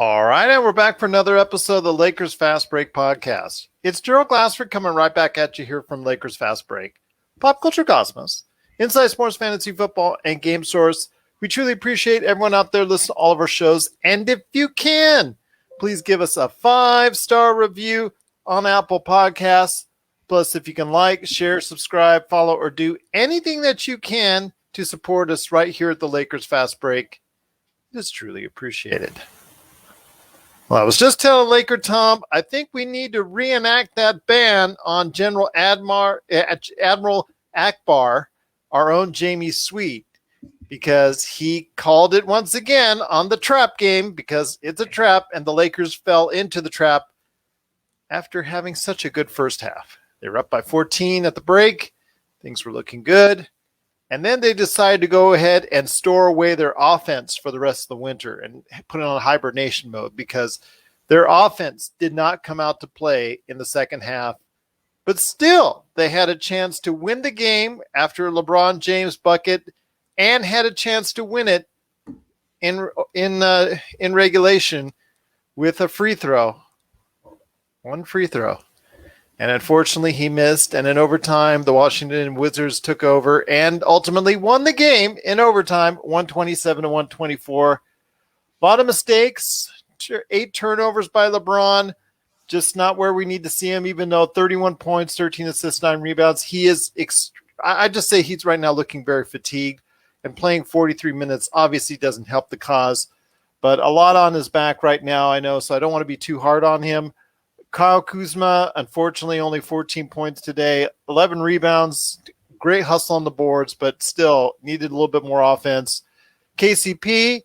All right, and we're back for another episode of the Lakers Fast Break podcast. It's Gerald Glassford coming right back at you here from Lakers Fast Break. Pop Culture Cosmos, Inside Sports Fantasy Football, and Game Source. We truly appreciate everyone out there listening to all of our shows. And if you can, please give us a 5-star review on Apple Podcasts. Plus, if you can like, share, subscribe, follow, or do anything that you can to support us right here at the Lakers Fast Break, it is truly appreciated. Well, I was just telling LakerTom, I think we need to reenact that ban on General Admiral Akbar, our own Jamie Sweet, because he called it once again on the trap game because it's a trap, and the Lakers fell into the trap after having such a good first half. They were up by 14 at the break. Things were looking good. And then they decided to go ahead and store away their offense for the rest of the winter and put it on hibernation mode because their offense did not come out to play in the second half. But still, they had a chance to win the game after a LeBron James bucket and had a chance to win it in regulation with a free throw. One free throw. And unfortunately, he missed. And in overtime, the Washington Wizards took over and ultimately won the game in overtime, 127-124. A lot of mistakes, 8 turnovers by LeBron, just not where we need to see him, even though 31 points, 13 assists, 9 rebounds. He is, I just say he's right now looking very fatigued, and playing 43 minutes obviously doesn't help the cause. But a lot on his back right now, I know, so I don't want to be too hard on him. Kyle Kuzma, unfortunately, only 14 points today, 11 rebounds, great hustle on the boards, but still needed a little bit more offense. KCP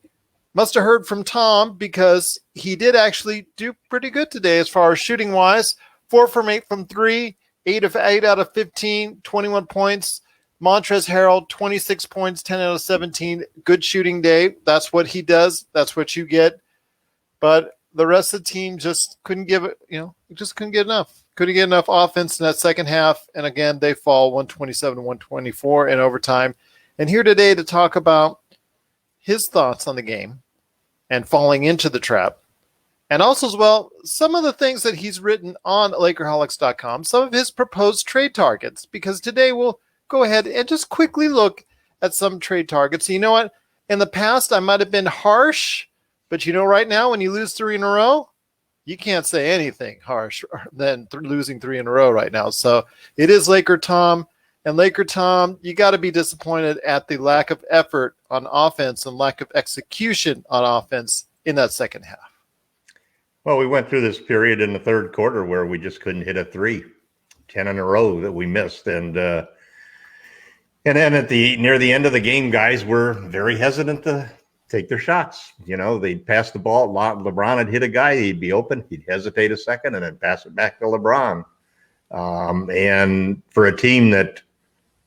must have heard from Tom because he did actually do pretty good today as far as shooting-wise. 4 from 8 from 3, 8 out of 15, 21 points. Montrezl Harrell, 26 points, 10 out of 17. Good shooting day. That's what he does. That's what you get. But the rest of the team just couldn't give it, just couldn't get enough. Couldn't get enough offense in that second half. And again, they fall 127-124 in overtime. And here today to talk about his thoughts on the game and falling into the trap. And also as well, some of the things that he's written on Lakerholics.com, some of his proposed trade targets, because today we'll go ahead and just quickly look at some trade targets. You know what? In the past, I might have been harsh. But right now, when you lose 3 in a row, you can't say anything harsher than losing 3 in a row right now. So it is LakerTom. And LakerTom, you got to be disappointed at the lack of effort on offense and lack of execution on offense in that second half. Well, we went through this period in the third quarter where we just couldn't hit a 3, 10 in a row that we missed. And then near the end of the game, guys were very hesitant to take their shots. They'd pass the ball. LeBron had hit a guy. He'd be open. He'd hesitate a second and then pass it back to LeBron. And for a team that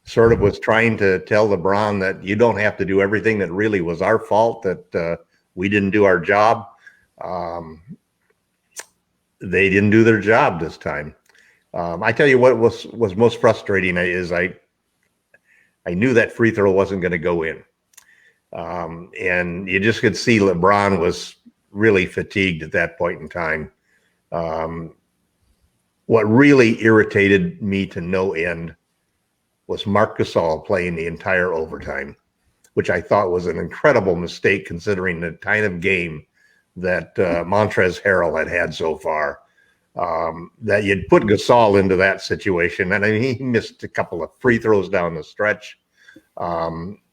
sort of was trying to tell LeBron that you don't have to do everything, that really was our fault, that we didn't do our job. They didn't do their job this time. I tell you what was most frustrating is I knew that free throw wasn't going to go in. And you just could see LeBron was really fatigued at that point in time. What really irritated me to no end was Marc Gasol playing the entire overtime, which I thought was an incredible mistake considering the kind of game that Montrezl Harrell had so far. That you'd put Gasol into that situation. And I mean, he missed a couple of free throws down the stretch.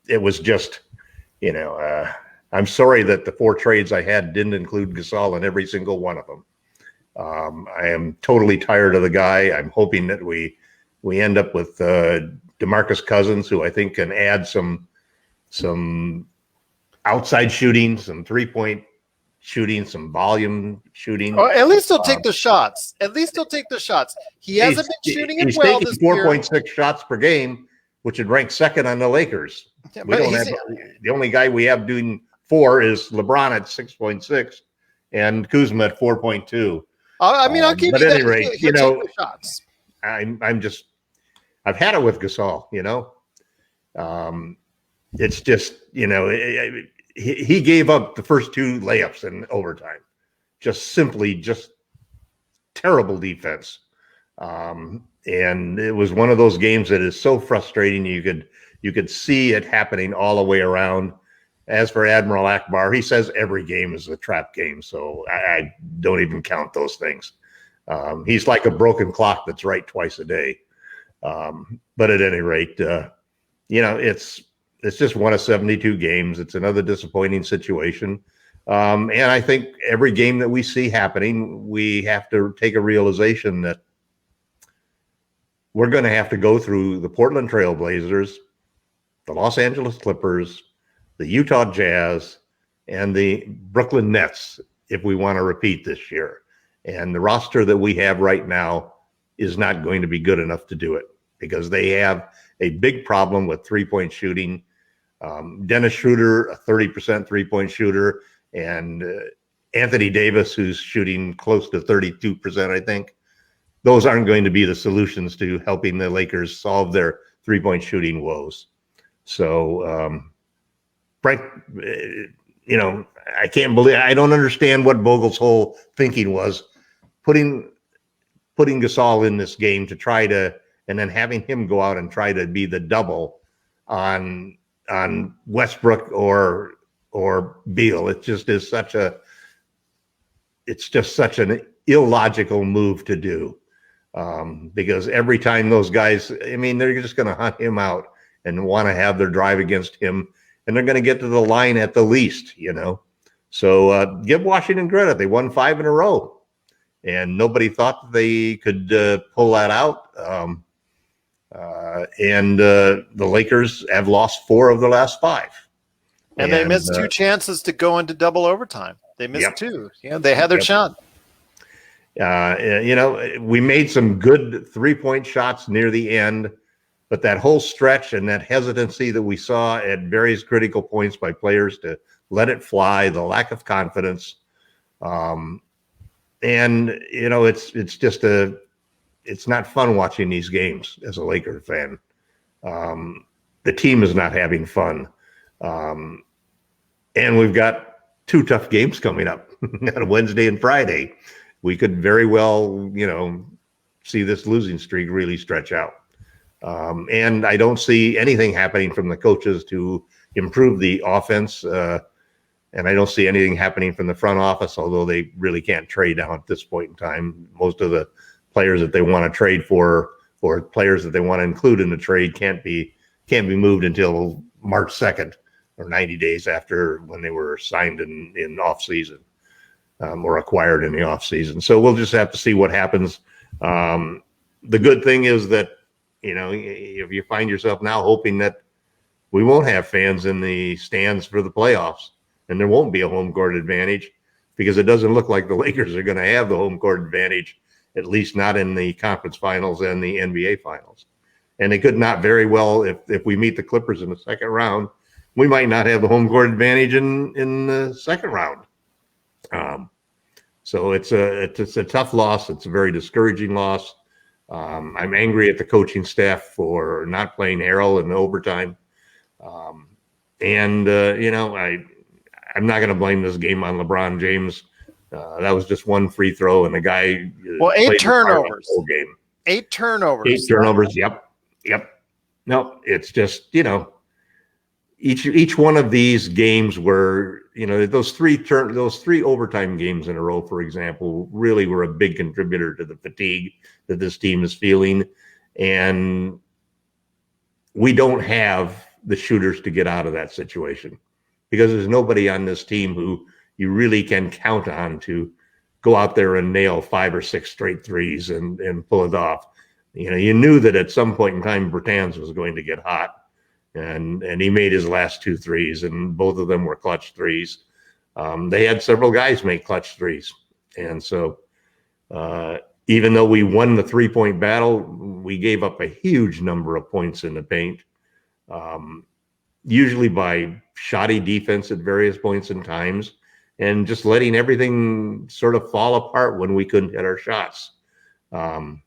It was just... I'm sorry that the 4 trades I had didn't include Gasol in every single one of them. I am totally tired of the guy. I'm hoping that we end up with DeMarcus Cousins, who I think can add some outside shooting, some 3-point shooting, some volume shooting. Or at least he'll take the shots. He hasn't been shooting it well this year. 4.6 shots per game, which would rank second on the Lakers. Yeah, the only guy we have doing 4 is LeBron at 6.6 and Kuzma at 4.2. I'll give you that. At any rate, shots. I've had it with Gasol, it's just, he gave up the first 2 layups in overtime. just simply just terrible defense. And it was one of those games that is so frustrating. You could see it happening all the way around. As for Admiral Akbar, he says every game is a trap game, so I don't even count those things. He's like a broken clock that's right twice a day. But at any rate, it's just one of 72 games. It's another disappointing situation. And I think every game that we see happening, we have to take a realization that we're going to have to go through the Portland Trail Blazers, the Los Angeles Clippers, the Utah Jazz, and the Brooklyn Nets if we want to repeat this year. And the roster that we have right now is not going to be good enough to do it because they have a big problem with three-point shooting. Dennis Schroeder, a 30% three-point shooter, and Anthony Davis, who's shooting close to 32%, I think. Those aren't going to be the solutions to helping the Lakers solve their three-point shooting woes. So, Frank, I don't understand what Vogel's whole thinking was, putting Gasol in this game to try to, and then having him go out and try to be the double on Westbrook or Beal. It just is such an illogical move to do. Because every time those guys, they're just going to hunt him out and want to have their drive against him, and they're going to get to the line at the least, So give Washington credit. They won 5 in a row, and nobody thought that they could pull that out. And the Lakers have lost 4 of the last 5. And they missed 2 chances to go into double overtime. They missed 2. They had their shot. We made some good three-point shots near the end, but that whole stretch and that hesitancy that we saw at various critical points by players to let it fly, the lack of confidence, it's not fun watching these games as a Laker fan. The team is not having fun. And we've got 2 tough games coming up on Wednesday and Friday. We could very well, see this losing streak really stretch out. And I don't see anything happening from the coaches to improve the offense. And I don't see anything happening from the front office, although they really can't trade now at this point in time. Most of the players that they want to trade for, or players that they want to include in the trade, can't be moved until March 2nd or 90 days after when they were signed in off season. Or acquired in the offseason. So we'll just have to see what happens. The good thing is that, if you find yourself now hoping that we won't have fans in the stands for the playoffs and there won't be a home court advantage, because it doesn't look like the Lakers are going to have the home court advantage, at least not in the conference finals and the NBA finals. And it could not very well, if we meet the Clippers in the second round, we might not have the home court advantage in the second round. So it's a tough loss. It's a very discouraging loss. I'm angry at the coaching staff for not playing Harrell in overtime. I'm not going to blame this game on LeBron James. That was just one free throw, and the guy 8 turnovers. The whole game. 8 turnovers. 8 turnovers. Yep. No, it's just each one of these games were, those three overtime games in a row, for example, really were a big contributor to the fatigue that this team is feeling. And we don't have the shooters to get out of that situation, because there's nobody on this team who you really can count on to go out there and nail 5 or 6 straight threes and pull it off. You knew that at some point in time, Bertans was going to get hot. And he made his last 2 threes, and both of them were clutch threes. They had several guys make clutch threes. And so even though we won the 3-point battle, we gave up a huge number of points in the paint, usually by shoddy defense at various points in times, and just letting everything sort of fall apart when we couldn't hit our shots. It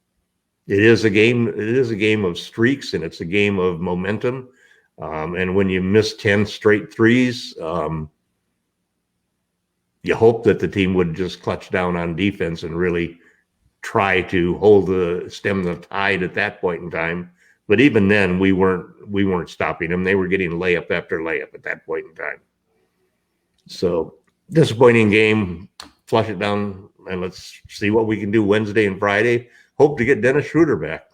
is a game of streaks, and it's a game of momentum. And when you miss 10 straight threes, you hope that the team would just clutch down on defense and really try to stem the tide at that point in time. But even then, we weren't stopping them. They were getting layup after layup at that point in time. So disappointing game. Flush it down, and let's see what we can do Wednesday and Friday. Hope to get Dennis Schroeder back.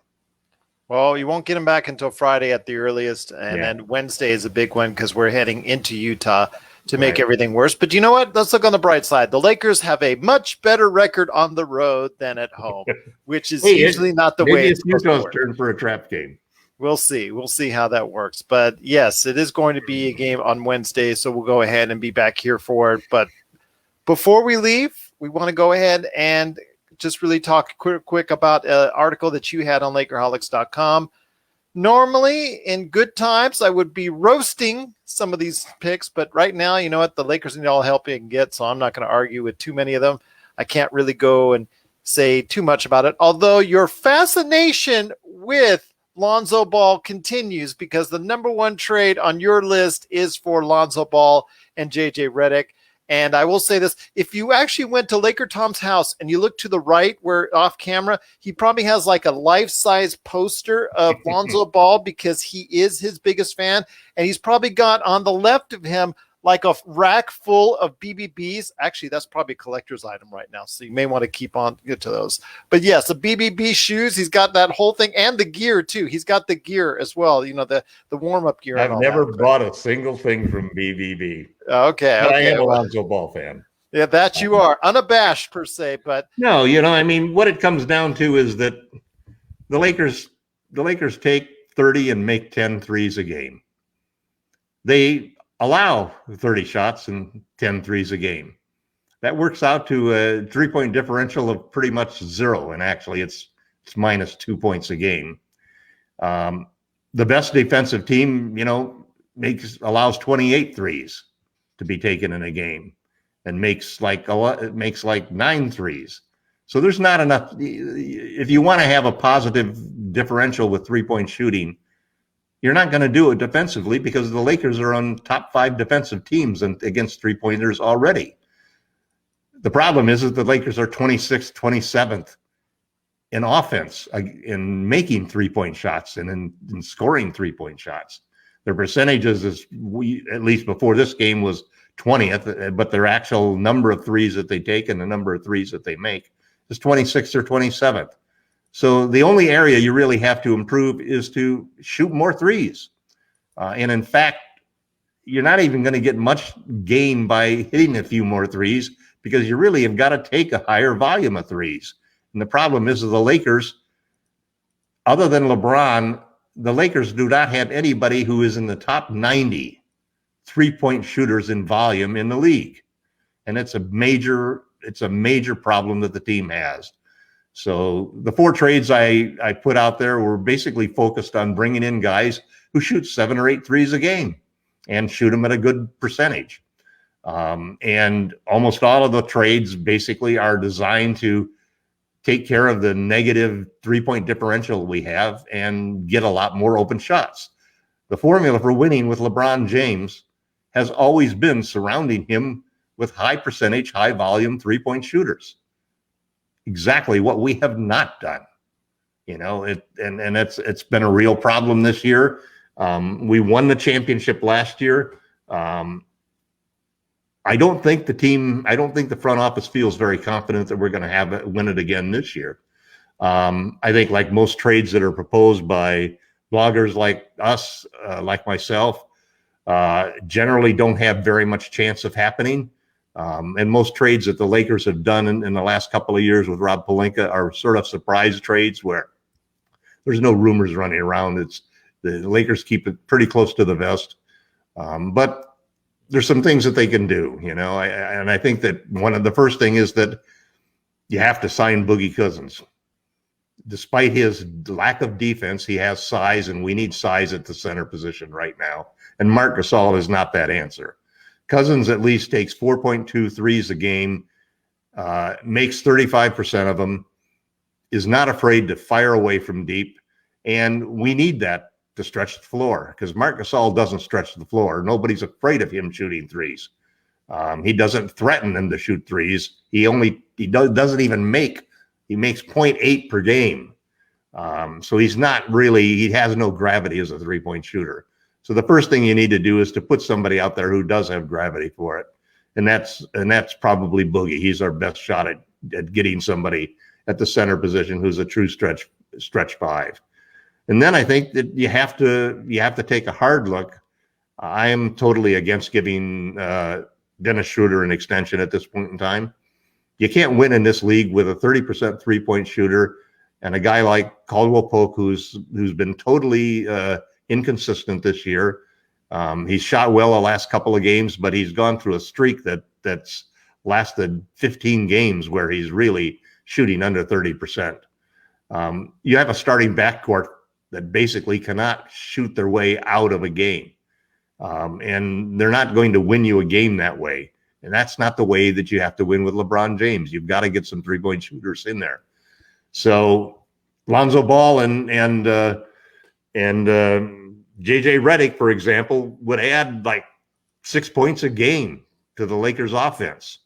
Well, you won't get him back until Friday at the earliest, and then Wednesday is a big one because we're heading into Utah to make everything worse. But you know what? Let's look on the bright side. The Lakers have a much better record on the road than at home, which is usually not the way it's Utah's turn for a trap game. We'll see. We'll see how that works. But yes, it is going to be a game on Wednesday, so we'll go ahead and be back here for it. But before we leave, we want to go ahead and just really talk quick about an article that you had on Lakerholics.com. Normally, in good times, I would be roasting some of these picks, but right now, you know what? The Lakers need all help they can get, so I'm not going to argue with too many of them. I can't really go and say too much about it, although your fascination with Lonzo Ball continues because the number one trade on your list is for Lonzo Ball and JJ Redick. And I will say this, if you actually went to LakerTom's house and you look to the right where off camera, he probably has like a life-size poster of Lonzo Ball because he is his biggest fan. And he's probably got on the left of him like a rack full of BBBs. Actually, that's probably a collector's item right now. So you may want to keep on get to those. But yes, the BBB shoes, he's got that whole thing and the gear too. He's got the gear as well. You know, the warm-up gear. I've never bought a single thing from BBB. Okay. But I am a Lonzo Ball fan. Yeah, that you are. Unabashed per se, but no, you know, I mean, what it comes down to is that the Lakers take 30 and make 10 threes a game. They allow 30 shots and 10 threes a game. That works out to a 3-point differential of pretty much zero. And actually it's minus 2 points a game. The best defensive team, you know, allows 28 threes to be taken in a game and makes like 9 threes. So there's not enough. If you want to have a positive differential with 3-point shooting, you're not going to do it defensively because the Lakers are on top 5 defensive teams and against 3-pointers already. The problem is that the Lakers are 26th, 27th in offense, in making 3-point shots and in scoring 3-point shots. Their percentages at least before this game was 20th, but their actual number of threes that they take and the number of threes that they make is 26th or 27th. So the only area you really have to improve is to shoot more threes. And in fact, you're not even going to get much gain by hitting a few more threes because you really have got to take a higher volume of threes. And the problem is that the Lakers, other than LeBron, the Lakers do not have anybody who is in the top 90 3-point shooters in volume in the league. And it's a major problem that the team has. So the 4 trades I put out there were basically focused on bringing in guys who shoot 7 or 8 threes a game and shoot them at a good percentage. And almost all of the trades basically are designed to take care of the negative 3-point differential we have and get a lot more open shots. The formula for winning with LeBron James has always been surrounding him with high percentage, high volume 3-point shooters. Exactly what we have not done, you know, and it's been a real problem this year. We won the championship last year. I don't think the front office feels very confident that we're going to win it again this year. I think like most trades that are proposed by bloggers like us, like myself, generally don't have very much chance of happening. And most trades that the Lakers have done in the last couple of years with Rob Pelinka are sort of surprise trades where there's no rumors running around. It's the Lakers keep it pretty close to the vest. But there's some things that they can do, you know, and I think that one of the first thing is that you have to sign Boogie Cousins. Despite his lack of defense, he has size, and we need size at the center position right now. And Marc Gasol is not that answer. Cousins at least takes 4.2 threes a game, makes 35% of them, is not afraid to fire away from deep. And we need that to stretch the floor because Marc Gasol doesn't stretch the floor. Nobody's afraid of him shooting threes. He doesn't threaten them to shoot threes. Doesn't even make. He makes 0.8 per game. So he has no gravity as a 3-point shooter. So the first thing you need to do is to put somebody out there who does have gravity for it. And that's probably Boogie. He's our best shot at getting somebody at the center position who's a true stretch five. And then I think that you have to take a hard look. I am totally against giving Dennis Schroeder an extension at this point in time. You can't win in this league with a 30% 3-point shooter and a guy like Caldwell Pope who's been totally inconsistent this year. He's shot well the last couple of games, but he's gone through a streak that's lasted 15 games where he's really shooting under 30%. You have a starting backcourt that basically cannot shoot their way out of a game. And they're not going to win you a game that way. And that's not the way that you have to win with LeBron James. You've got to get some 3-point shooters in there. So Lonzo Ball and JJ Redick, for example, would add like 6 points a game to the Lakers offense,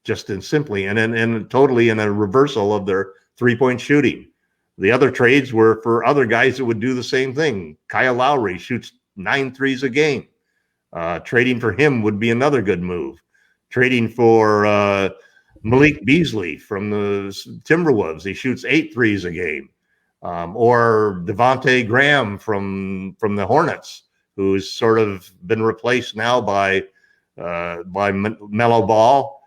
just and simply, and totally in a reversal of their 3-point shooting. The other trades were for other guys that would do the same thing. Kyle Lowry shoots 9 threes a game. Trading for him would be another good move. Trading for Malik Beasley from the Timberwolves, he shoots 8 threes a game. Or Devontae Graham from the Hornets, who's sort of been replaced now by Melo Ball.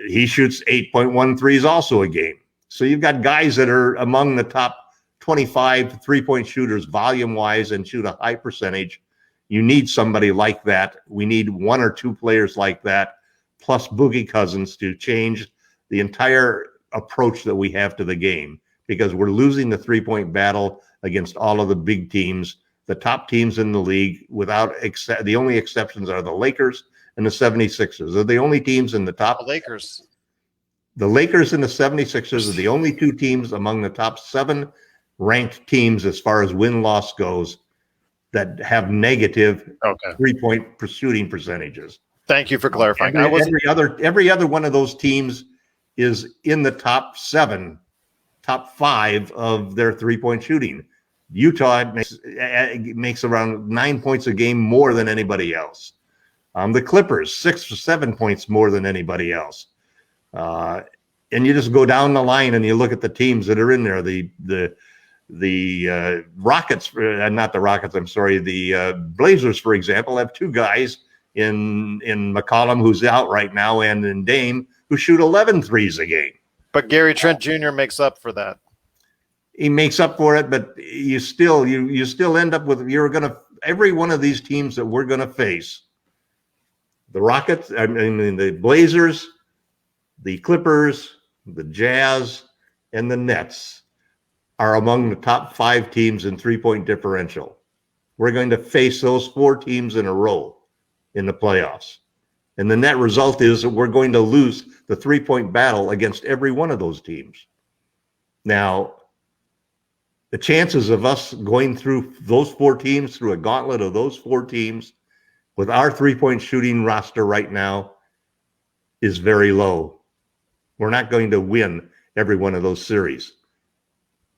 He shoots 8.1 threes also a game. So you've got guys that are among the top 25 3-point shooters volume-wise and shoot a high percentage. You need somebody like that. We need 1 or 2 players like that, plus Boogie Cousins to change the entire approach that we have to the game, because we're losing the 3-point battle against all of the big teams, the top teams in the league. The only exceptions are the Lakers and the 76ers. They're the only teams in the top. The Lakers and the 76ers are the only 2 teams among the top 7 ranked teams as far as win-loss goes that have negative 3-point shooting percentages. Thank you for clarifying. Every other one of those teams is in the top 5 of their 3-point shooting. Utah makes around 9 points a game more than anybody else. The Clippers, 6 or 7 points more than anybody else. And you just go down the line and you look at the teams that are in there. The Rockets, not the Rockets, I'm sorry. The Blazers, for example, have 2 guys in McCollum, who's out right now, and in Dame, who shoot 11 threes a game. But Gary Trent Jr. makes up for that. He makes up for it, but you still end up with, every one of these teams that we're going to face, the Rockets, the Blazers, the Clippers, the Jazz, and the Nets are among the top 5 teams in 3-point differential. We're going to face those 4 teams in a row in the playoffs. And the net result is that we're going to lose the 3-point battle against every one of those teams. Now, the chances of us going through those 4 teams, through a gauntlet of those 4 teams, with our 3-point shooting roster right now, is very low. We're not going to win every one of those series.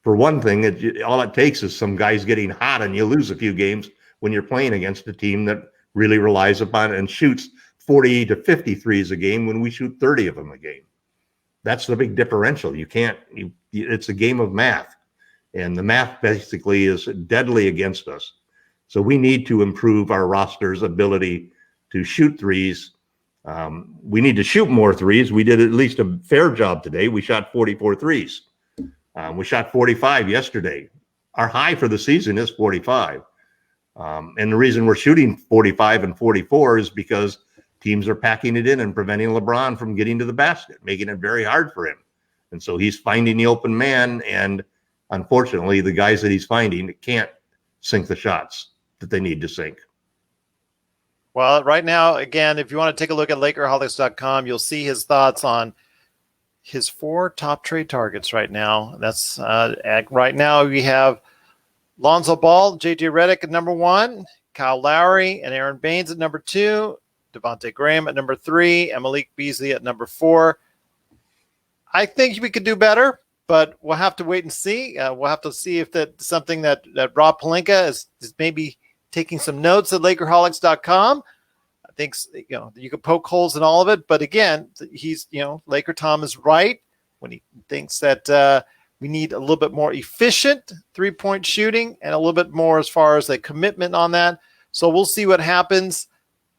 For one thing, all it takes is some guys getting hot and you lose a few games when you're playing against a team that really relies upon it and shoots 40 to 50 threes a game when we shoot 30 of them a game. That's the big differential. It's a game of math, and the math basically is deadly against us. So we need to improve our roster's ability to shoot threes. We need to shoot more threes. We did at least a fair job today. We shot 44 threes. We shot 45 yesterday. Our high for the season is 45. And the reason we're shooting 45 and 44 is because teams are packing it in and preventing LeBron from getting to the basket, making it very hard for him. And so he's finding the open man, and unfortunately, the guys that he's finding can't sink the shots that they need to sink. Well, right now, again, if you want to take a look at LakerHolics.com, you'll see his thoughts on his 4 top trade targets right now. That's right now we have Lonzo Ball, JJ Redick at number 1, Kyle Lowry and Aaron Baines at number 2, Devontae Graham at number 3, and Malik Beasley at number 4. I think we could do better, but we'll have to wait and see. We'll have to see if that's something that Rob Pelinka is maybe taking some notes at LakerHolics.com. I think, you could poke holes in all of it, but again, he's, LakerTom is right when he thinks that we need a little bit more efficient three-point shooting and a little bit more as far as the commitment on that. So we'll see what happens.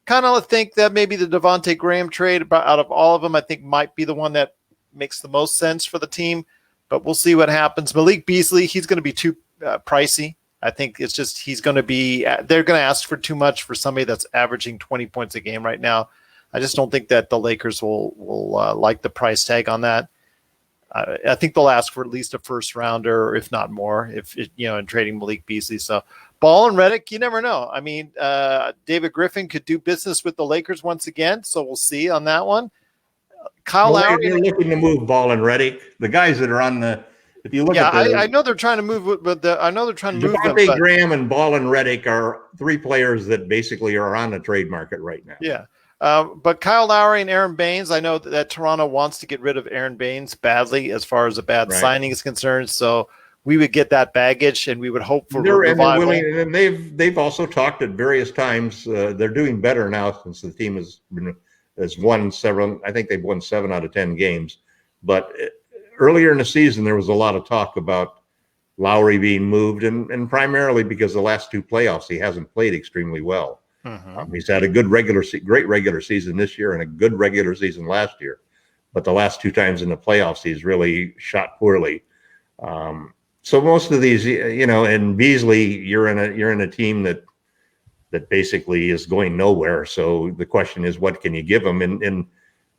Kind of think that maybe the Devontae Graham trade, out of all of them, I think might be the one that makes the most sense for the team, but we'll see what happens. Malik Beasley, he's going to be too pricey. I think it's just they're going to ask for too much for somebody that's averaging 20 points a game right now. I just don't think that the Lakers will like the price tag on that. I think they'll ask for at least a first rounder, if not more, in trading Malik Beasley. So Ball and Redick, you never know. I mean, David Griffin could do business with the Lakers once again, so we'll see on that one. Kyle Lowry, they're looking to move Ball and Redick. The guys that are on the, if you look at I know they're trying to move, but I know they're trying to move them. Devontae Graham and Ball and Redick are 3 players that basically are on the trade market right now. Yeah. But Kyle Lowry and Aaron Baines, I know that Toronto wants to get rid of Aaron Baines badly as far as a bad signing is concerned. So we would get that baggage, and we would hope for revival. And they've also talked at various times. They're doing better now since the team has won several. I think they've won 7 out of 10 games. But earlier in the season, there was a lot of talk about Lowry being moved, and primarily because the last 2 playoffs he hasn't played extremely well. He's had a great regular season this year and a good regular season last year, but the last 2 times in the playoffs he's really shot poorly. So most of these, and Beasley, you're in a team that basically is going nowhere. So the question is, what can you give him? And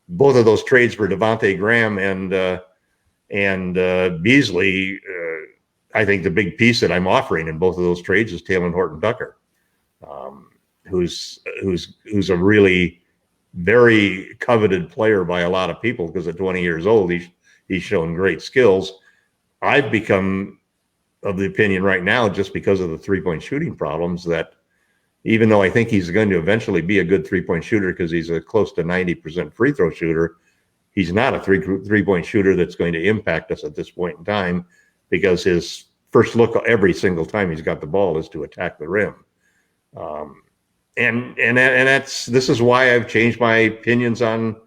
both of those trades for Devontae Graham and Beasley, I think the big piece that I'm offering in both of those trades is Talen Horton-Tucker. Who's a really very coveted player by a lot of people because at 20 years old, he's shown great skills. I've become of the opinion right now, just because of the 3-point shooting problems, that even though I think he's going to eventually be a good 3-point shooter because he's a close to 90% free throw shooter, he's not a three-point shooter that's going to impact us at this point in time, because his first look every single time he's got the ball is to attack the rim. And this is why I've changed my opinions on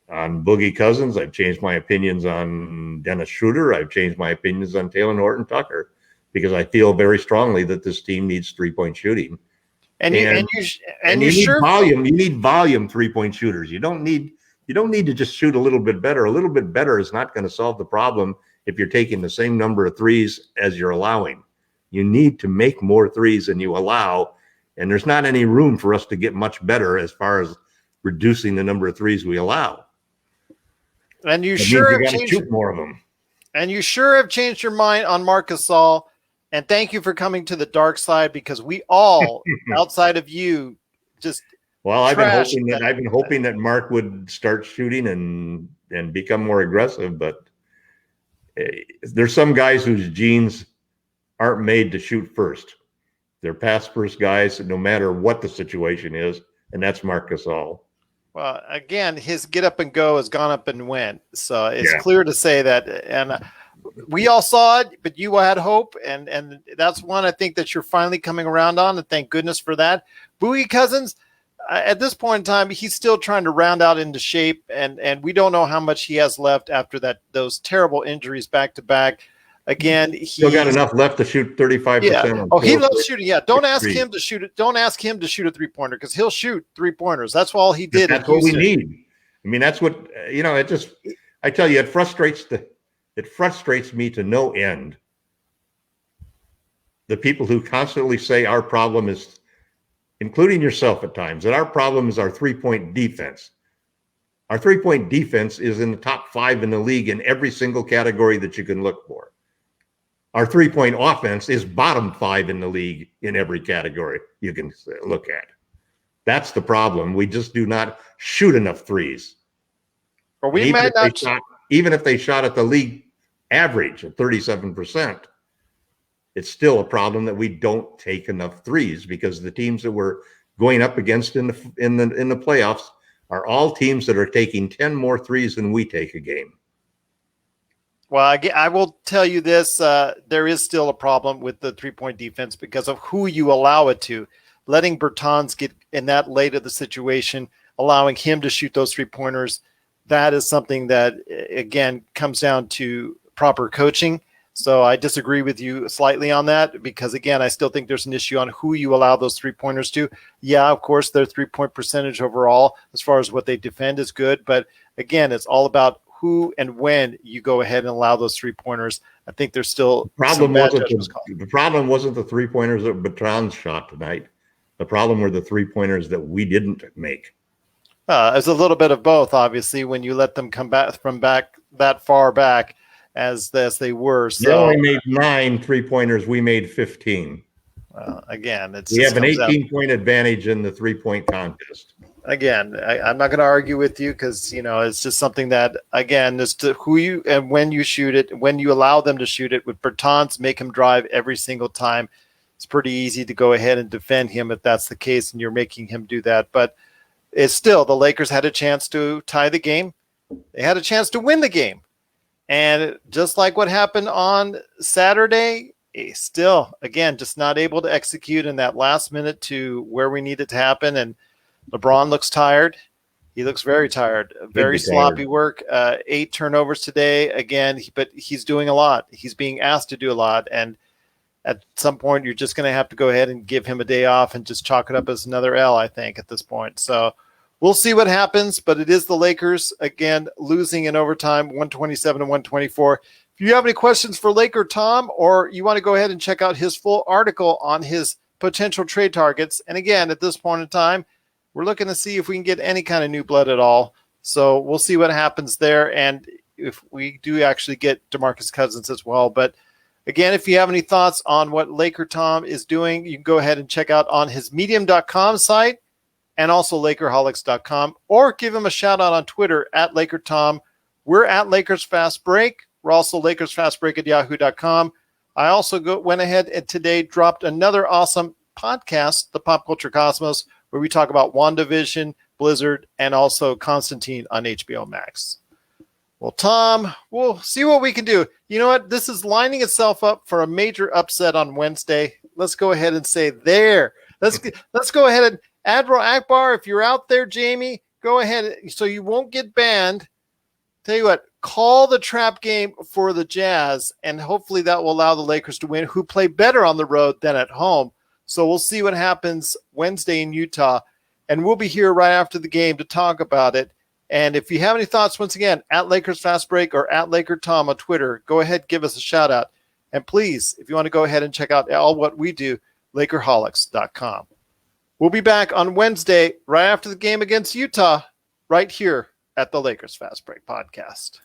Boogie Cousins. I've changed my opinions on Dennis Schroeder. I've changed my opinions on Talen Horton-Tucker, because I feel very strongly that this team needs 3-point shooting. And you need volume. You need volume 3-point shooters. You don't need to just shoot a little bit better. A little bit better is not going to solve the problem if you're taking the same number of threes as you're allowing. You need to make more threes than you allow. And there's not any room for us to get much better as far as reducing the number of threes we allow. And you sure have changed shoot more of them. And you sure have changed your mind on Marc Gasol. And thank you for coming to the dark side, because we all, outside of you, just I've been hoping that Mark would start shooting and become more aggressive. But there's some guys whose genes aren't made to shoot first. They're pass first guys, no matter what the situation is, and that's Marc Gasol. Well, again, his get up and go has gone up and went, so it's clear to say that. And we all saw it, but you had hope, and that's one I think that you're finally coming around on, and thank goodness for that. Boogie Cousins, at this point in time, he's still trying to round out into shape, and we don't know how much he has left after those terrible injuries back to back. Again, he's still got enough left to shoot 35%. Yeah. Oh, he loves shooting. Yeah. Don't ask him to shoot it. Don't ask him to shoot a 3-pointer, because he'll shoot 3-pointers. That's all he did. That's what we need. I mean, that's what, I tell you, it frustrates me to no end. The people who constantly say our problem is, including yourself at times, that our problem is our 3-point defense. Our 3-point defense is in the top 5 in the league in every single category that you can look for. Our 3-point offense is bottom 5 in the league in every category you can look at. That's the problem. We just do not shoot enough threes. Or we might not. Even if they shot at the league average at 37%, it's still a problem that we don't take enough threes, because the teams that we're going up against in the playoffs are all teams that are taking 10 more threes than we take a game. Well, I will tell you this, there is still a problem with the three-point defense because of who you allow it to. Letting Bertans get in that late of the situation, allowing him to shoot those three-pointers, that is something that, again, comes down to proper coaching. So I disagree with you slightly on that because, again, I still think there's an issue on who you allow those three-pointers to. Yeah, of course, their three-point percentage overall, as far as what they defend, is good. But, again, it's all about who and when you go ahead and allow those three-pointers. I think there's still the problem wasn't the three-pointers that Bertans shot tonight. The problem were the three-pointers that we didn't make. It's a little bit of both, obviously, when you let them come back from back that far back as they were. So they only made 9 3-pointers. We made 15. Again, we have an 18-point advantage in the 3-point contest. Again, I'm not going to argue with you because, it's just something that, again, as to who you and when you shoot it, when you allow them to shoot it. With Bertans, make him drive every single time. It's pretty easy to go ahead and defend him if that's the case and you're making him do that. But it's still, the Lakers had a chance to tie the game. They had a chance to win the game. And just like what happened on Saturday, still, again, just not able to execute in that last minute to where we need it to happen. And LeBron looks tired. He looks very tired. Very sloppy work. 8 turnovers today. Again, but he's doing a lot. He's being asked to do a lot. And at some point, you're just going to have to go ahead and give him a day off and just chalk it up as another L, I think, at this point. So we'll see what happens, but it is the Lakers, again, losing in overtime, 127 to 124. If you have any questions for LakerTom, or you want to go ahead and check out his full article on his potential trade targets, and again, at this point in time, we're looking to see if we can get any kind of new blood at all. So we'll see what happens there, and if we do actually get DeMarcus Cousins as well. But again, if you have any thoughts on what LakerTom is doing, you can go ahead and check out on his medium.com site and also Lakerholics.com, or give him a shout out on Twitter at LakerTom. We're at Lakers Fast Break. We're also LakersFastBreak at Yahoo.com. I also went ahead and today dropped another awesome podcast, The Pop Culture Cosmos, where we talk about WandaVision, Blizzard, and also Constantine on HBO Max. Well, Tom, we'll see what we can do. You know what? This is lining itself up for a major upset on Wednesday. Let's go ahead and say there. Let's go ahead and Admiral Akbar, if you're out there, Jamie, go ahead so you won't get banned. Tell you what, call the trap game for the Jazz, and hopefully that will allow the Lakers to win, who play better on the road than at home. So we'll see what happens Wednesday in Utah, and we'll be here right after the game to talk about it. And if you have any thoughts, once again, at Lakers Fast Break or at LakerTom on Twitter, go ahead, give us a shout out. And please, if you want to go ahead and check out all what we do, Lakerholics.com. We'll be back on Wednesday right after the game against Utah right here at the Lakers Fast Break Podcast.